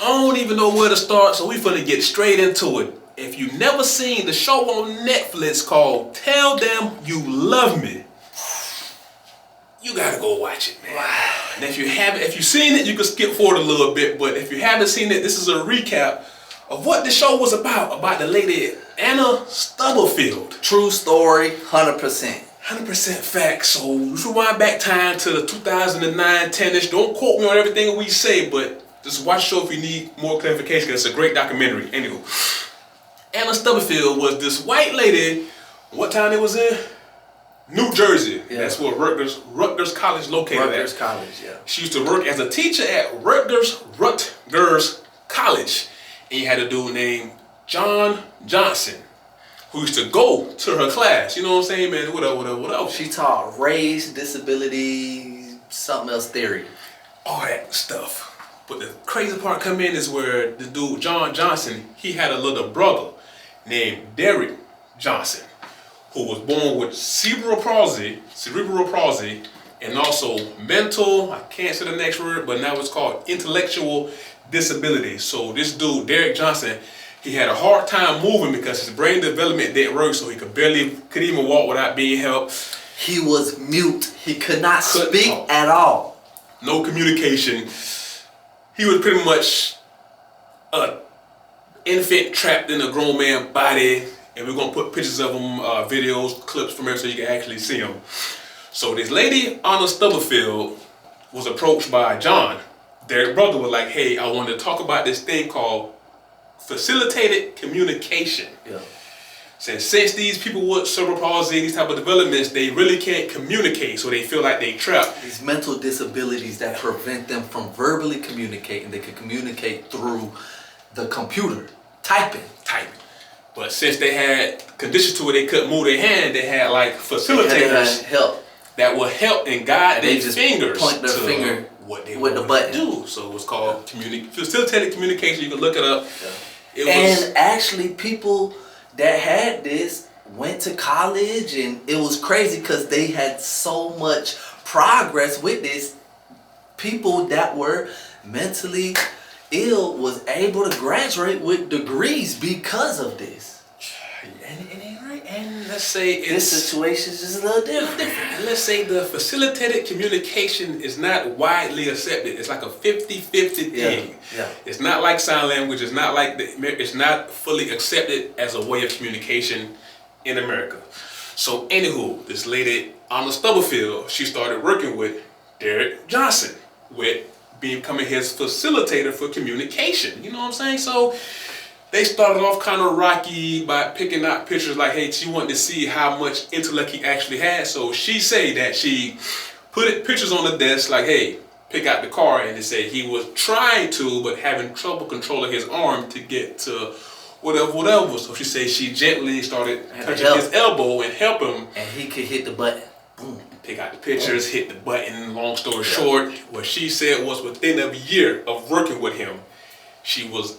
I don't even know where to start, so we finna get straight into it. If you never seen the show on Netflix called Tell Them You Love Me, you gotta go watch it, man. Wow. And if you've seen it, you can skip forward a little bit, but if you haven't seen it, this is a recap of what the show was about the lady Anna Stubblefield. True story, 100%. 100% fact. So you should wind back time to the 2009 tennis. Don't quote me on everything we say, but just watch the show if you need more clarification, because it's a great documentary. Anyway, Anna Stubblefield was this white lady. What town it was in? New Jersey. Yeah. That's where Rutgers College located Rutgers College, yeah. She used to work as a teacher at Rutgers College. And you had a dude named John Johnson who used to go to her class. You know what I'm saying, man? Whatever. She taught race, disability, something else theory. All that stuff. But the crazy part come in is where the dude, John Johnson, he had a little brother named Derrick Johnson, who was born with cerebral palsy, and also mental, I can't say the next word, but now it's called intellectual disability. So this dude, Derrick Johnson, he had a hard time moving because his brain development didn't work, so he could even walk without being helped. He was mute. He could not speak at all. No communication. He was pretty much an infant trapped in a grown man's body, and we're gonna put pictures of him, videos, clips from him so you can actually see him. So this lady, Anna Stubblefield, was approached by John. Their brother was like, hey, I want to talk about this thing called facilitated communication. Yeah. Since these people with cerebral palsy, these type of developments, they really can't communicate, so they feel like they trapped. These mental disabilities that prevent them from verbally communicating, they can communicate through the computer, typing. But since they had conditions to where they couldn't move their hand, they had like facilitators that will help and guide their fingers. Point their finger what they with the button. Do. So it was called facilitated communication. You can look it up. Yeah. Actually, people that had this went to college, and it was crazy because they had so much progress with this. People that were mentally ill was able to graduate with degrees because of this. And let's say this situation is just a little different. And let's say the facilitated communication is not widely accepted. It's like a 50-50 thing. Yeah. It's not like sign language. It's not fully accepted as a way of communication in America. So anywho, this lady, Anna Stubblefield, she started working with Derrick Johnson with becoming his facilitator for communication. You know what I'm saying? So they started off kind of rocky by picking out pictures like, hey, she wanted to see how much intellect he actually had. So she say that she put pictures on the desk like, hey, pick out the card. And they say he was trying to, but having trouble controlling his arm to get to whatever. So she said she gently started touching his elbow and help him. And he could hit the button. Boom. Pick out the pictures, hit the button. Long story short, what she said was within a year of working with him, he was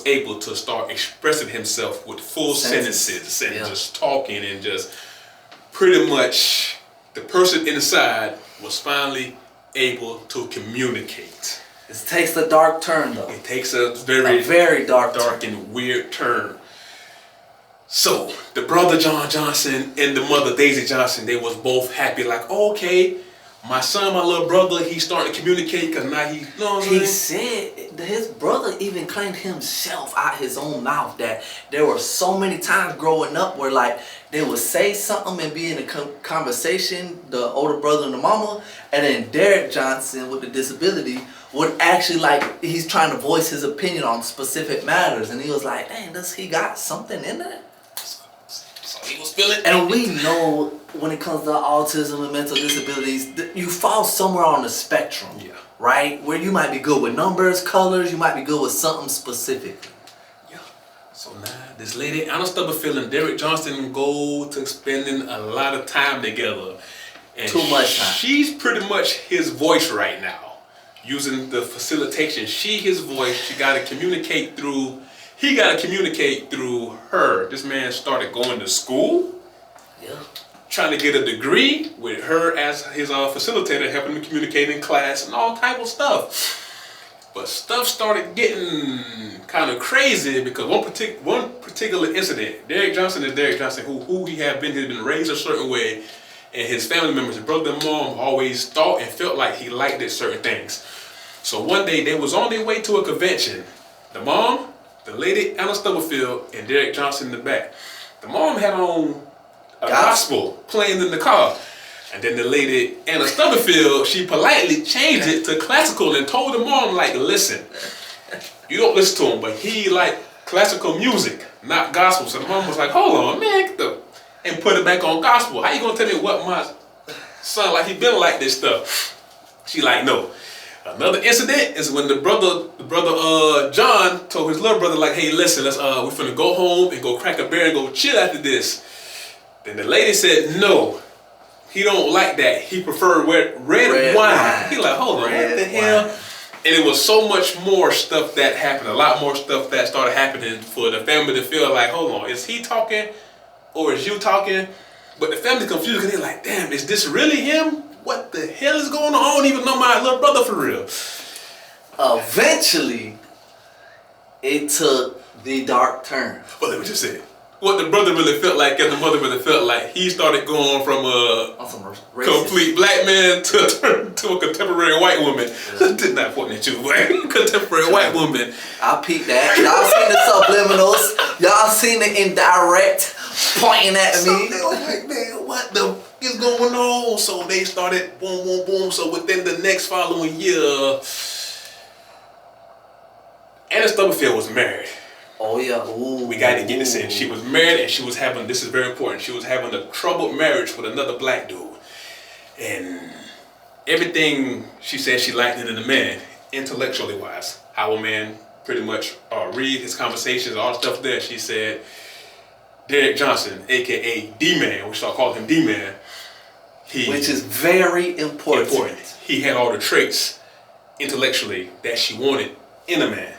able to start expressing himself with full sentences and just talking, and just pretty much the person inside was finally able to communicate. It takes a dark turn though. It takes a very dark and weird turn. So the brother John Johnson and the mother Daisy Johnson, they was both happy, like, oh, okay, my son, my little brother, he's starting to communicate because now he, you know what I'm saying? He said his brother even claimed himself out his own mouth that there were so many times growing up where like they would say something and be in a conversation, the older brother and the mama, and then Derrick Johnson with the disability would actually like, he's trying to voice his opinion on specific matters, and he was like, dang, does he got something in there? So he was feeling. And we know when it comes to autism and mental disabilities, you fall somewhere on the spectrum, right? Where you might be good with numbers, colors, you might be good with something specific. Yeah. So now this lady, Anna Stubblefield and Derrick Johnson go to spending a lot of time together. And too much time. She's pretty much his voice right now. Using the facilitation, his voice, he got to communicate through her. This man started going to school, trying to get a degree with her as his facilitator, helping him communicate in class and all type of stuff. But stuff started getting kind of crazy because one particular incident, Derrick Johnson is Derrick Johnson, who he had been raised a certain way, and his family members, his brother and mom, always thought and felt like he liked it certain things. So one day they was on their way to a convention. The mom, the lady Anna Stubblefield, and Derrick Johnson in the back. The mom had on a gospel playing in the car. And then the lady Anna Stubblefield, she politely changed it to classical and told the mom, like, listen, you don't listen to him, but he like classical music, not gospel. So the mom was like, hold on, man, and put it back on gospel. How you gonna tell me what my son, like he been like this stuff? She like, no. Another incident is when the brother John told his little brother, like, hey, listen, let's we finna go home and go crack a beer and go chill after this. Then the lady said, no, he don't like that. He preferred red wine. He like, hold on, what the hell? And it was so much more stuff that happened, a lot more stuff that started happening for the family to feel like, hold on, is he talking or is you talking? But the family confused because they're like, damn, is this really him? What the hell is going on? I don't even know my little brother for real. Eventually, it took the dark turn. Well, let me just say, what the brother really felt like and the mother really felt like, he started going from a complete black man to a contemporary white woman. Yeah. Did not point at you, but contemporary white woman. I peeped that. Y'all seen the subliminals. Y'all seen the indirect pointing at me. So they was like, man, what the is going on? So they started boom, boom, boom. So within the next following year, Anna Stubblefield was married. Oh yeah. Ooh. We got to get this in. She was married and she was having, this is very important, she was having a troubled marriage with another black dude. And everything she said she liked in a man, intellectually wise, how a man pretty much read his conversations, all the stuff there. She said, Derrick Johnson, aka D-Man, we start calling him D-Man. Which is very important. He had all the traits intellectually that she wanted in a man.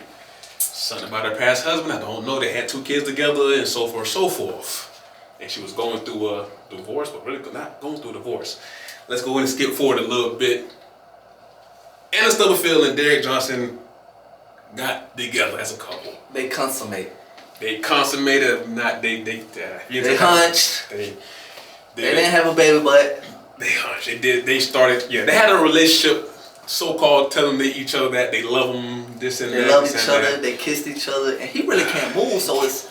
Something about her past husband, I don't know. They had 2 kids together and so forth, so forth. And she was going through a divorce, but really not going through a divorce. Let's go and skip forward a little bit. Anna Stubblefield and Derrick Johnson got together as a couple. They consummated. They consummated, not they hunched. They didn't have a baby, but they hunched. They did. They started. Yeah, they had a relationship, so-called, telling each other that they love them, this and that. They love each other. They kissed each other, and he really can't move. So it's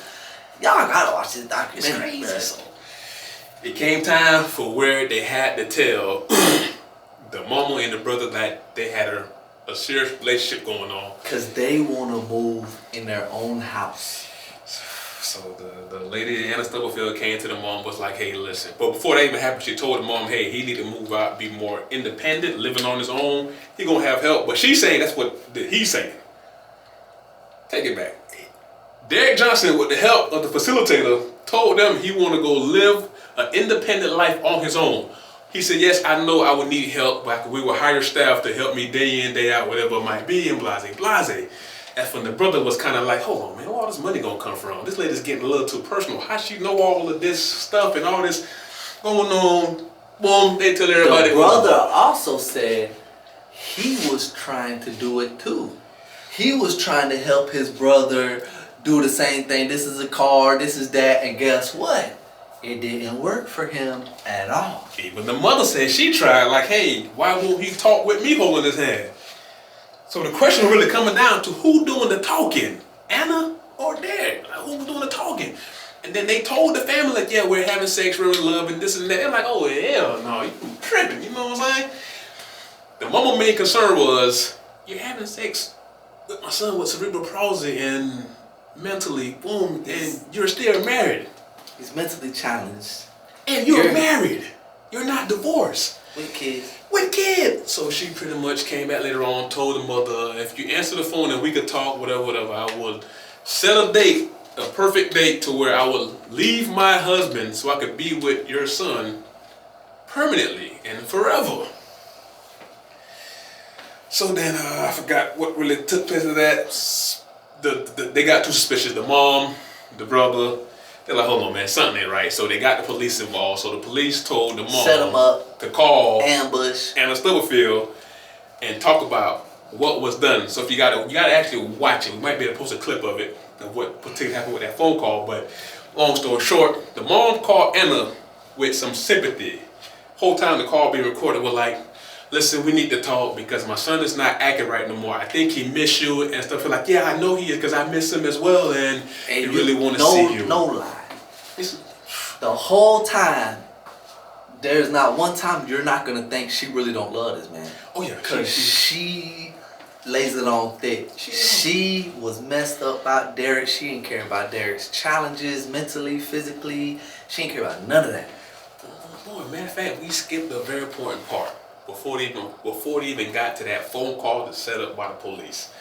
y'all gotta watch this documentary. It's crazy. So it came time for where they had to tell the mama and the brother that they had a serious relationship going on. Cause they wanna move in their own house. So the lady, Anna Stubblefield, came to the mom, was like, hey, listen. But before that even happened, she told the mom, hey, he need to move out, be more independent, living on his own. He gonna have help. But she's saying that's what he's saying. Take it back. Derrick Johnson, with the help of the facilitator, told them he want to go live an independent life on his own. He said, yes, I know I would need help, but we will hire staff to help me day in, day out, whatever it might be, and blase, blase. That's when the brother was kind of like, hold on, man, where all this money gonna come from? This lady's getting a little too personal. How she know all of this stuff and all this going on? Boom, they tell everybody. The brother also said he was trying to do it too. He was trying to help his brother do the same thing. This is a car, this is that, and guess what? It didn't work for him at all. Even the mother said she tried, like, hey, why won't he talk with me holding his hand? So the question really coming down to who doing the talking, Anna or Derrick? Like, who was doing the talking? And then they told the family, like, yeah, we're having sex, we're in love, and this and that. They're like, oh, hell no, you tripping, you know what I'm saying? The mama's main concern was, you're having sex with my son with cerebral palsy and mentally, boom, and you're still married. He's mentally challenged. And you're married. You're not divorced. With kids. With kids. So she pretty much came back later on, told the mother, if you answer the phone and we could talk, whatever, I would set a date, a perfect date to where I would leave my husband so I could be with your son permanently and forever. So then I forgot what really took place of that. They got too suspicious. The mom, the brother, they're like, hold on, man, something ain't right. So they got the police involved. So the police told the mom set them up to call ambush Anna Stubblefield and talk about what was done. So if you gotta actually watch it. We might be able to post a clip of it of what particularly happened with that phone call. But long story short, the mom called Anna with some sympathy. Whole time the call being recorded was like, listen, we need to talk because my son is not acting right no more. I think he miss you and stuff. Like, yeah, I know he is because I miss him as well, and he really want to see you. No lie. The whole time, there's not one time you're not gonna think she really don't love this man. Oh yeah, because she lays it on thick. She was messed up about Derrick. She didn't care about Derrick's challenges, mentally, physically. She didn't care about none of that. Boy, matter of fact, we skipped a very important part before they even got to that phone call that's set up by the police.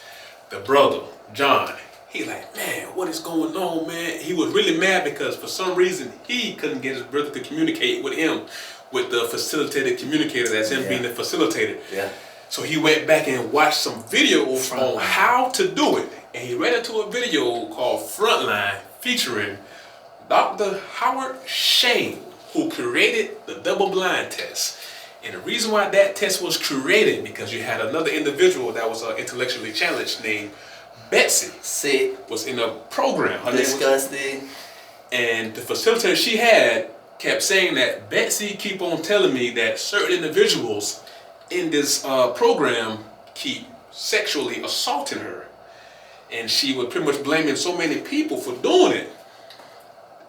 The brother, John, he like, man, what is going on, man? He was really mad because for some reason he couldn't get his brother to communicate with him, with the facilitated communicator, that's him being the facilitator. Yeah. So he went back and watched some videos on how to do it. And he ran into a video called Frontline featuring Dr. Howard Shane, who created the double-blind test. And the reason why that test was created, because you had another individual that was intellectually challenged named Betsy. Sick. Was in a program. Disgusting. And the facilitator she had kept saying that Betsy keep on telling me that certain individuals in this program keep sexually assaulting her. And she was pretty much blaming so many people for doing it.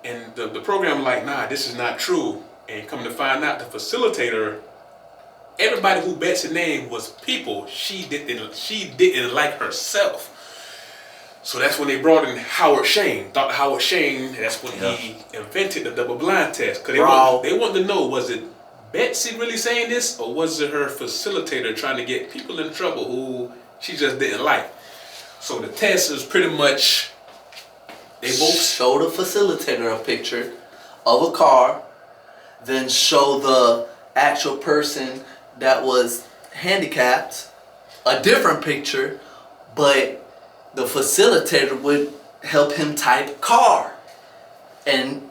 And the program like, nah, this is not true. And come to find out, the facilitator, everybody who Betsy named was people she didn't like herself. So that's when they brought in Howard Shane. Dr. Howard Shane, that's when he invented the double-blind test. Because they wanted to know, was it Betsy really saying this, or was it her facilitator trying to get people in trouble who she just didn't like? So the test is pretty much, they both show the facilitator a picture of a car, then show the actual person that was handicapped a different picture, but the facilitator would help him type car. And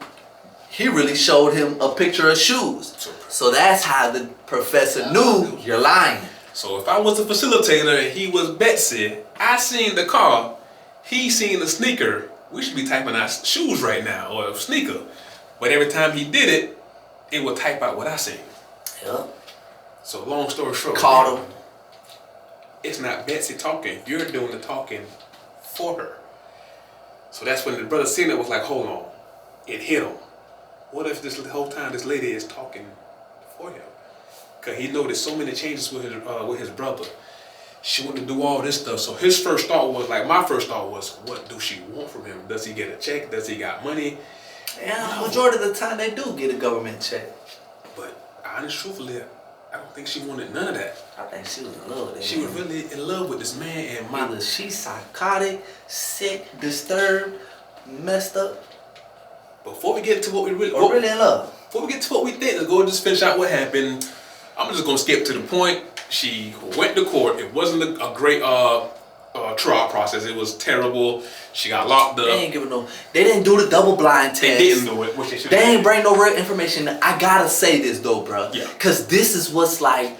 he really showed him a picture of shoes. So that's how the professor knew you're lying. So if I was a facilitator and he was Betsy, I seen the car, he seen the sneaker, we should be typing out shoes right now, or a sneaker. But every time he did it, it would type out what I seen. Yeah. So long story short, caught him. It's not Betsy talking, you're doing the talking for her. So that's when the brother seen it, was like, hold on, it hit him. What if this whole time this lady is talking for him? Because he noticed so many changes with his brother. She wanted to do all this stuff. So his first thought was, like my first thought was, what do she want from him? Does he get a check? Does he got money? Yeah, majority of the time they do get a government check. But honestly, truthfully, I don't think she wanted none of that. I think she was in love with him. She was really in love with this man, and either she's psychotic, sick, disturbed, messed up. Before we get to what we really in love. Before we get to what we think, let's go just finish out what happened. I'm just gonna skip to the point. She went to court. It wasn't a great trial process. It was terrible. She got locked up. They ain't giving no. They didn't do the double blind test. They didn't do it. Which they should. They ain't bring no real information. I gotta say this though, bro. Yeah. Cause this is what's like.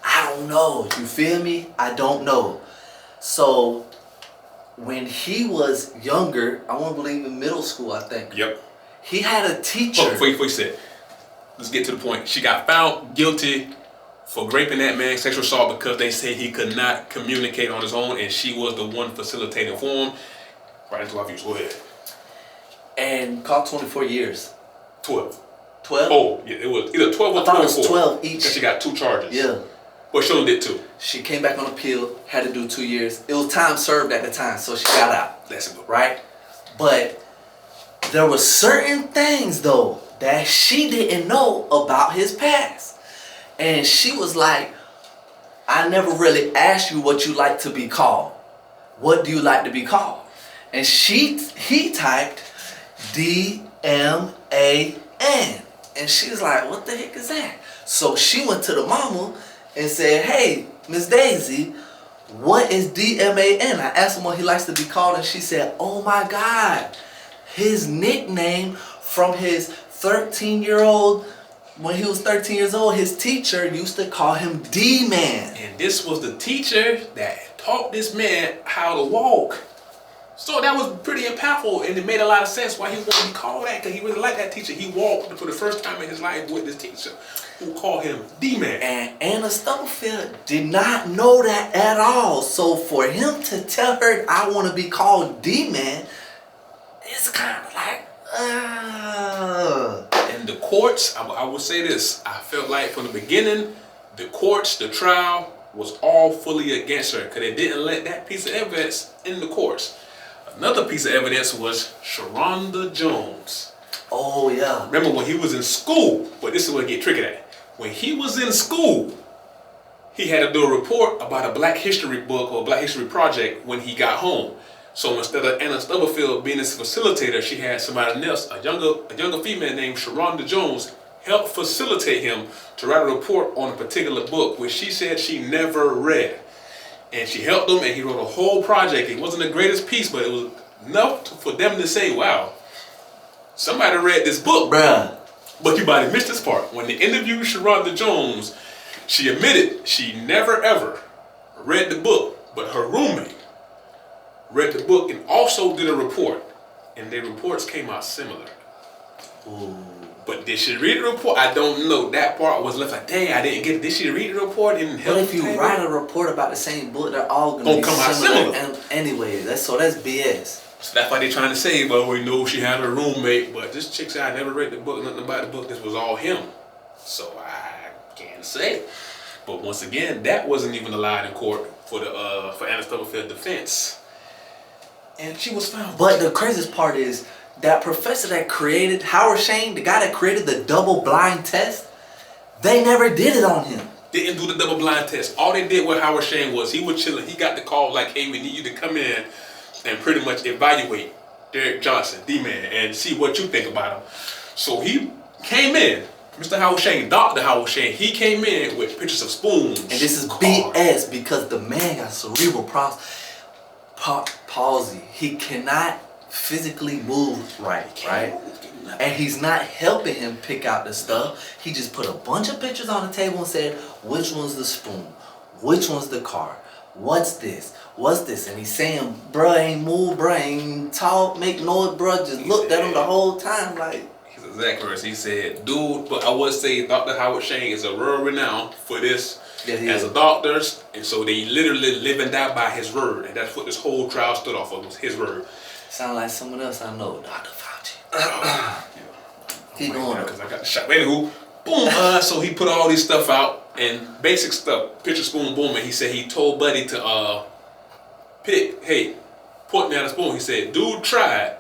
I don't know. You feel me? I don't know. So when he was younger, I want to believe in middle school, I think. Yep. He had a teacher. Before you said, let's get to the point. She got found guilty for raping that man, sexual assault, because they say he could not communicate on his own, and she was the one facilitating for him. Right into our views. Go ahead. And caught 24 years. 12. 12? Oh, yeah, it was either 12 or 24. I thought it was 12 each. Because she got 2 charges. Yeah. But she only did 2. She came back on appeal, had to do 2 years. It was time served at the time, so she got out. That's good. Right? But there were certain things, though, that she didn't know about his past. And she was like, I never really asked you what you like to be called. What do you like to be called? And he typed D-M-A-N. And she was like, what the heck is that? So she went to the mama and said, hey, Miss Daisy, what is D-M-A-N? I asked him what he likes to be called, and she said, oh my God, his nickname from his 13-year-old, when he was 13 years old, his teacher used to call him D-Man. And this was the teacher that taught this man how to walk. So that was pretty impactful, and it made a lot of sense why he wanted to be called that, because he really liked that teacher. He walked for the first time in his life with this teacher who called him D-Man. And Anna Stubblefield did not know that at all. So for him to tell her, I want to be called D-Man, it's kind of like, In the courts, I will say this. I felt like from the beginning, the courts, the trial, was all fully against her, because they didn't let that piece of evidence in the courts. Another piece of evidence was Sharonda Jones. Oh, yeah. Remember when he was in school, but this is where it get tricky at. When he was in school, he had to do a report about a Black History book or Black History project when he got home. So instead of Anna Stubblefield being his facilitator, she had somebody else, a younger female named Sharonda Jones, help facilitate him to write a report on a particular book, which she said she never read. And she helped him, and he wrote a whole project. It wasn't the greatest piece, but it was enough for them to say, wow, somebody read this book. Bruh. But you might have missed this part. When they interviewed Sharonda Jones, she admitted she never ever read the book, but her roommate read the book and also did a report. And their reports came out similar. Ooh. But did she read the report? I don't know. That part was left like, dang, I didn't get it. Did she read the report and help? But if you write a report about the same book, they're all going to be come out similar. similar. Anyway, that's BS. So that's why they're trying to say, well, we know she had a roommate, but this chick said, I never read the book, nothing about the book. This was all him. So I can't say. But once again, that wasn't even allowed in court for Anna Stubblefield defense. And she was found. But the craziest part is that professor that created Howard Shane, the guy that created the double blind test, they never did it on him. Didn't do the double blind test. All they did with Howard Shane was he was chilling. He got the call like, hey, we need you to come in and pretty much evaluate Derrick Johnson, D-Man, and see what you think about him. So he came in, Mr. Howard Shane, Dr. Howard Shane, he came in with pictures of spoons. And this is BS because the man got cerebral palsy. He cannot physically move right? And he's not helping him pick out the stuff. He just put a bunch of pictures on the table and said, which one's the spoon? Which one's the car? What's this? What's this? And he's saying, bruh, ain't move, bruh, ain't talk, make noise, bruh. Just looked at him the whole time like. He's exactly right. He said, dude, but I would say Dr. Howard Shane is a world renowned for this as a doctor. And so they literally live and die by his word. And that's what this whole trial stood off of, was his word. Sound like someone else I know, Dr. Fauci. Keep going. Because I got the shot. Anywho, boom. So he put all these stuff out and basic stuff, picture, spoon, boom. And he said he told Buddy to pick, hey, point me out a spoon. He said, dude tried.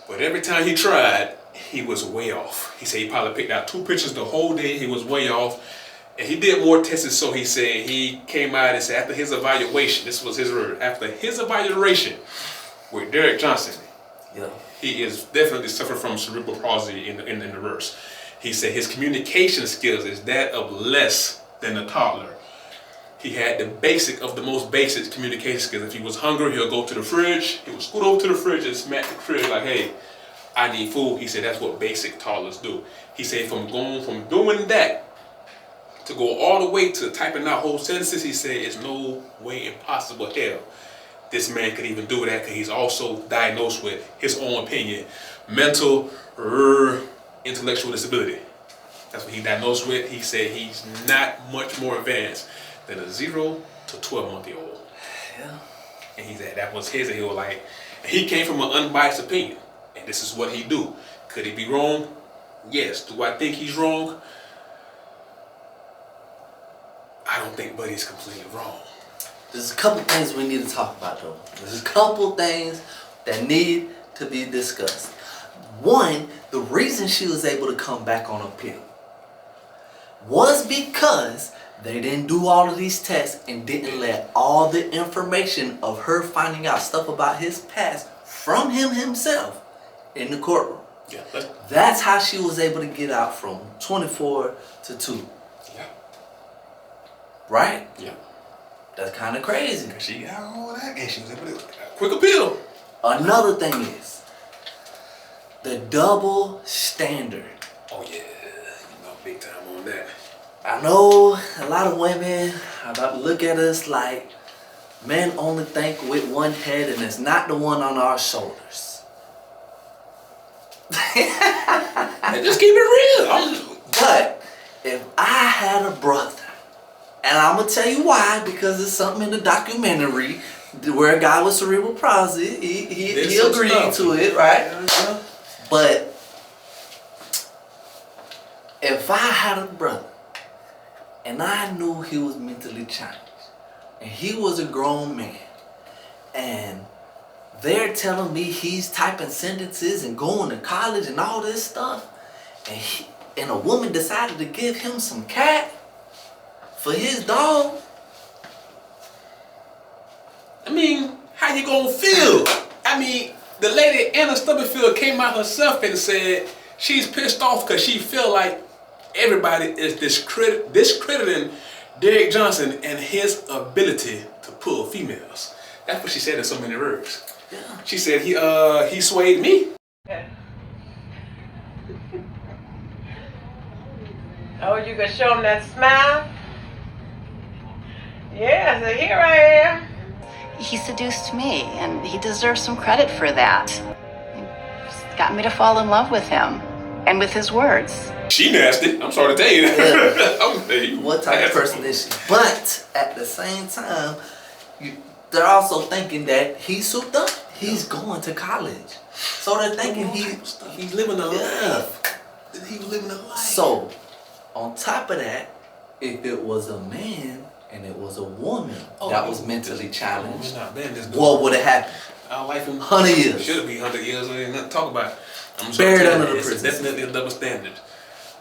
But every time he tried, he was way off. He said he probably picked out 2 pictures the whole day. He was way off. And he did more tests. So he said he came out and said after his evaluation, this was his word, after his evaluation with Derrick Johnson, he is definitely suffering from cerebral palsy in the reverse. He said his communication skills is that of less than a toddler. He had the basic of the most basic communication skills. If he was hungry, he'll go to the fridge. He would scoot over to the fridge and smack the fridge like, hey, I need food. He said that's what basic toddlers do. He said from doing that to go all the way to typing out whole sentences, he said it's no way impossible hell this man could even do that, because he's also diagnosed with his own opinion, mental intellectual disability. That's what he diagnosed with. He said he's not much more advanced than a 0 to 12-month-old. Yeah. And he said that was his, and he was like, he came from an unbiased opinion, and this is what he do. Could he be wrong? Yes. Do I think he's wrong? I don't think Buddy's completely wrong. There's a couple things we need to talk about though. There's a couple things that need to be discussed. One, the reason she was able to come back on appeal was because they didn't do all of these tests and didn't let all the information of her finding out stuff about his past from him himself in the courtroom. Yeah, that's how she was able to get out from 24 to 2. Yeah. Right? Yeah. That's kind of crazy. She got all that, and she was able to quick appeal. Another thing is the double standard. Oh yeah, you know, big time on that. I know a lot of women are about to look at us like, Men only think with one head, and it's not the one on our shoulders. And just keep it real. But if I had a brother, and I'm gonna tell you why, because it's something in the documentary where a guy with cerebral palsy, he agreed to it, right? Yeah. But if I had a brother and I knew he was mentally challenged and he was a grown man and they're telling me he's typing sentences and going to college and all this stuff, and a woman decided to give him some cat for his dog, I mean, how you gonna feel? I mean, the lady Anna Stubblefield came out herself and said she's pissed off because she feel like everybody is discrediting Derrick Johnson and his ability to pull females. That's what she said in so many words. yeah. She said he swayed me. Okay. Oh, you gonna show him that smile? Yeah, so here I am. He seduced me, and he deserves some credit for that. He got me to fall in love with him and with his words. She nasty. I'm sorry to tell you that. I'm saying you What type of nasty. person is she? But at the same time, they're also thinking that he's souped up. He's going to college. So they're thinking he's living a life. He was living a life. So, on top of that, if it was a man and it was a woman that was mentally challenged, what would have happened? Our life in 100 years. Should be 100 years. We ain't nothing to talk about. I'm Buried sorry, under the it's prison. definitely a double standard.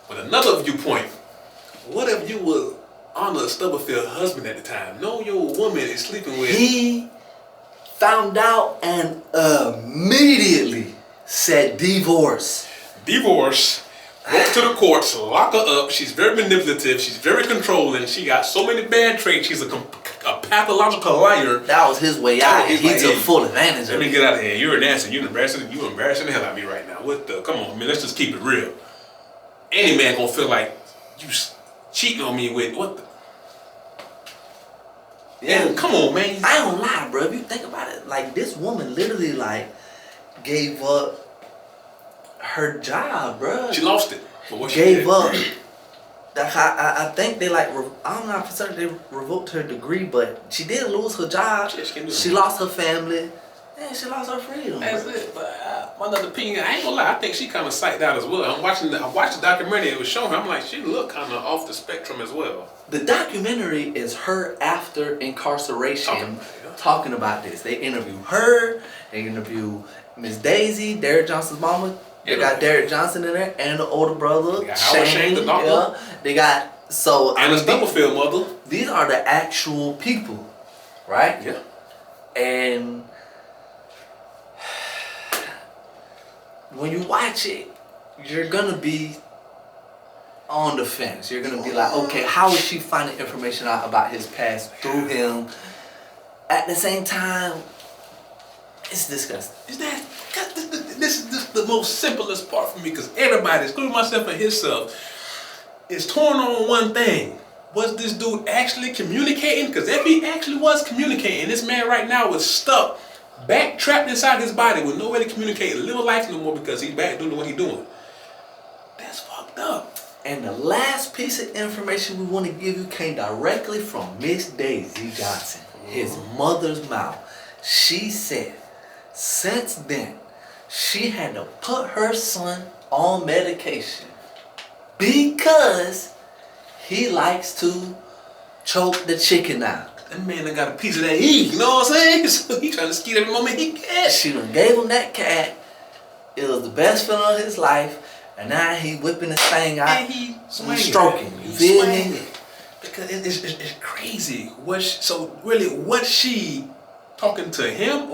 But another viewpoint, what if you were Anna Stubblefield husband at the time? Know your woman is sleeping with. He found out and immediately said divorce. Divorce. Went to the courts, lock her up. She's very manipulative. She's very controlling. She got so many bad traits. She's a pathological liar. That was his way out. He's He like, took hey, full advantage Let of me it. get out of here. You're nasty. You're embarrassing the hell out of me right now. What the? Come on, man. Let's just keep it real. Any man gonna feel like you cheating on me with what the? Yeah, Man, come on, man. I ain't gonna lie, bro. If you think about it, like this woman literally like gave up her job, bro. She lost it. For what she Gave did. up. I think they like I'm not for certain they revoked her degree, but she did lose her job. Yeah, she can do She that. lost her family, and she lost her freedom. That's bro. it. But my other opinion, I ain't gonna lie. I think she kind of psyched out as well. I watched the documentary. It was showing her. I'm like, she looked kind of off the spectrum as well. The documentary is her after incarceration talking about this. They interview her. They interview Miss Daisy, Derrick Johnson's mama. They got Derrick Johnson in there and the older brother, They got Howard Shane, the doctor. Yeah. They got And a Stubblefield mother. these are the actual people, right? Yeah. And when you watch it, you're gonna be on the fence. You're gonna be like, okay, how is she finding information out about his past through him? At the same time, it's disgusting. Is that? This is just the most simplest part for me because everybody, including myself and himself, is torn on one thing. Was this dude actually communicating? Because if he actually was communicating, this man right now was stuck, back trapped inside his body with no way to communicate, live a life no more because he's back doing what he's doing. That's fucked up. And the last piece of information we want to give you came directly from Miss Daisy Johnson, his mother's mouth. She said, since then, she had to put her son on medication because he likes to choke the chicken out. That man done got a piece of that E, you know what I'm saying? So he trying to skeet every moment he can. She done gave him that cat. It was the best feeling of his life. And now he whipping this thing out And he and stroking. You feel me? Because it's crazy. Was she talking to him,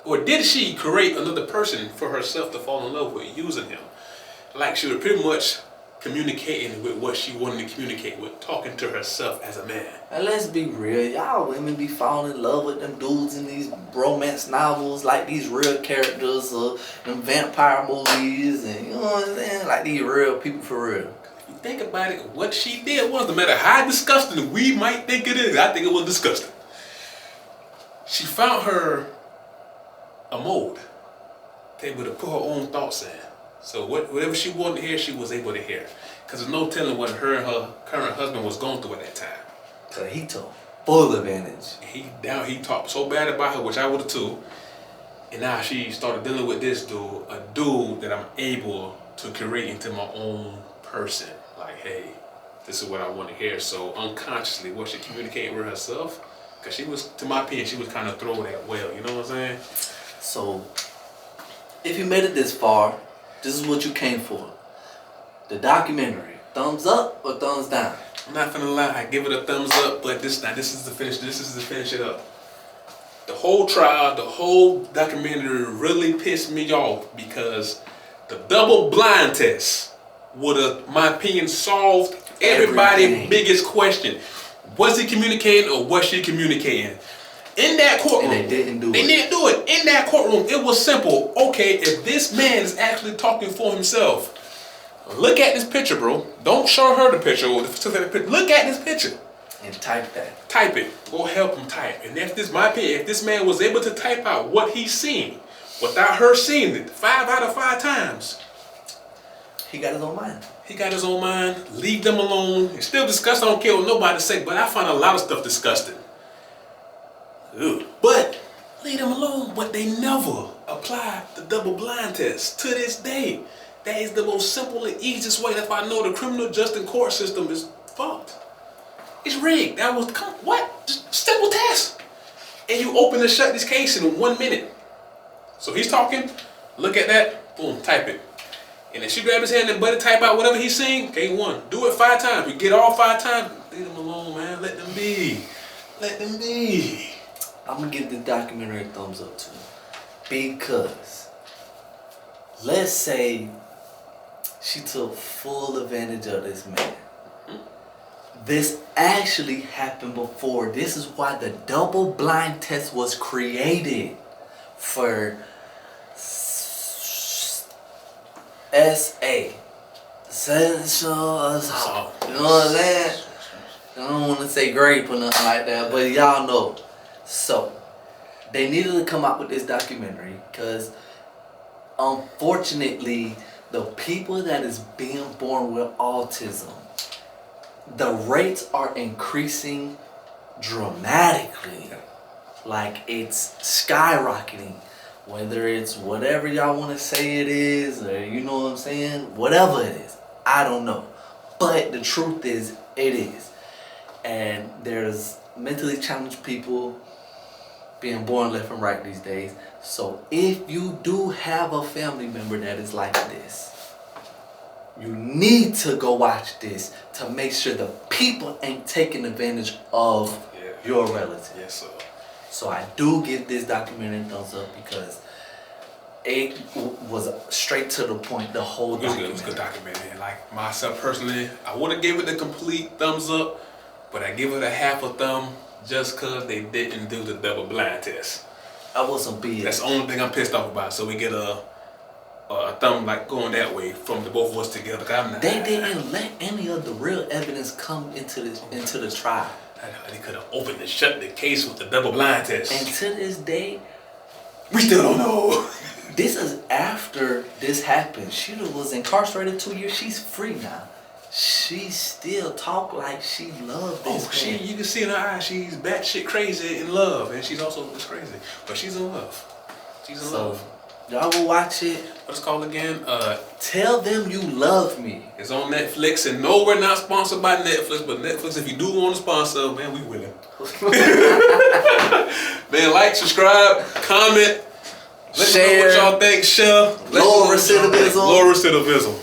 or did she create another person for herself to fall in love with using him? Like she was pretty much communicating with what she wanted to communicate with, talking to herself as a man. And let's be real, y'all women be falling in love with them dudes in these romance novels, like these real characters or them vampire movies, and you know what I'm saying? Like these real people for real. If you think about it, what she did was, no matter how disgusting we might think it is, I think it was disgusting. she found her a mode, able to put her own thoughts in. So whatever she wanted to hear, she was able to hear. Because there's no telling what her and her current husband was going through at that time. So he took full advantage. He talked so bad about her, which I would have too. And now she started dealing with this dude, a dude that I'm able to create into my own person. Like, hey, this is what I want to hear. So unconsciously, was she communicating with herself? Because she was, to my opinion, she was kind of thrown that well. You know what I'm saying? So, if you made it this far, this is what you came for. The documentary. Thumbs up or thumbs down? I'm not gonna lie, I give it a thumbs up, but this is the finish. This is to finish it up. The whole trial, the whole documentary really pissed me off because the double blind test would have, my opinion, solved everybody's Everything. biggest question. Was he communicating or was she communicating? In that courtroom, And they didn't do it. They didn't do it. In that courtroom, it was simple. Okay, if this man is actually talking for himself, look at this picture, bro. Don't show her the picture. Look at this picture. And type that. Type it. Go help him type. And if this, my opinion, if this man was able to type out what he's seen without her seeing it 5 out of 5 times, He got his own mind. he got his own mind. Leave them alone. It's still disgusting. I don't care what nobody say, but I find a lot of stuff disgusting. Ugh. But leave them alone. But they never apply the double blind test to this day. That is the most simple and easiest way. That's why I know the criminal justice court system is fucked. It's rigged. That was what? Just simple test. And you open and shut this case in 1 minute. So he's talking. Look at that. Boom. Type it. And then she grab his hand and buddy type out whatever he's saying. Okay, 1. Do it 5 times. You get all 5 times. Leave them alone, man. Let them be. Let them be. I'm gonna give the documentary a thumbs up too. Because let's say she took full advantage of this man. This actually happened before. This is why the double blind test was created for SA. Sensual assault. You know what I'm saying? I don't want to say grape or nothing like that, but y'all know. So, they needed to come out with this documentary because unfortunately, the people that is being born with autism, the rates are increasing dramatically. Like it's skyrocketing. Whether it's whatever y'all want to say it is, or you know what I'm saying, whatever it is, I don't know. But the truth is, it is. And there's mentally challenged people being born left and right these days. So if you do have a family member that is like this, you need to go watch this to make sure the people ain't taking advantage of your relative. Yes, sir. So I do give this documentary a thumbs up because it was straight to the point, the whole documentary. It was a good documentary. And like myself personally, I would have gave it the complete thumbs up, but I give it a half a thumb just because they didn't do the double blind test. I wasn't being. That's the only thing I'm pissed off about. So we get a thumb like going that way from the both of us together. They didn't let any of the real evidence come into the trial. They could have opened and shut the case with the double blind test. And to this day, we still don't know. This is after this happened. She was incarcerated 2 years. She's free now. She still talk like she loved this man. You can see in her eyes she's batshit crazy in love, and she's also this crazy, but she's in love. She's in love. Y'all will watch it. What's it called again? Tell them you love me. It's on Netflix, and no, we're not sponsored by Netflix, but Netflix, if you do want to sponsor, man, we willing. Man, like, subscribe, comment, let us know what y'all think, share. Lower recidivism. Lower recidivism.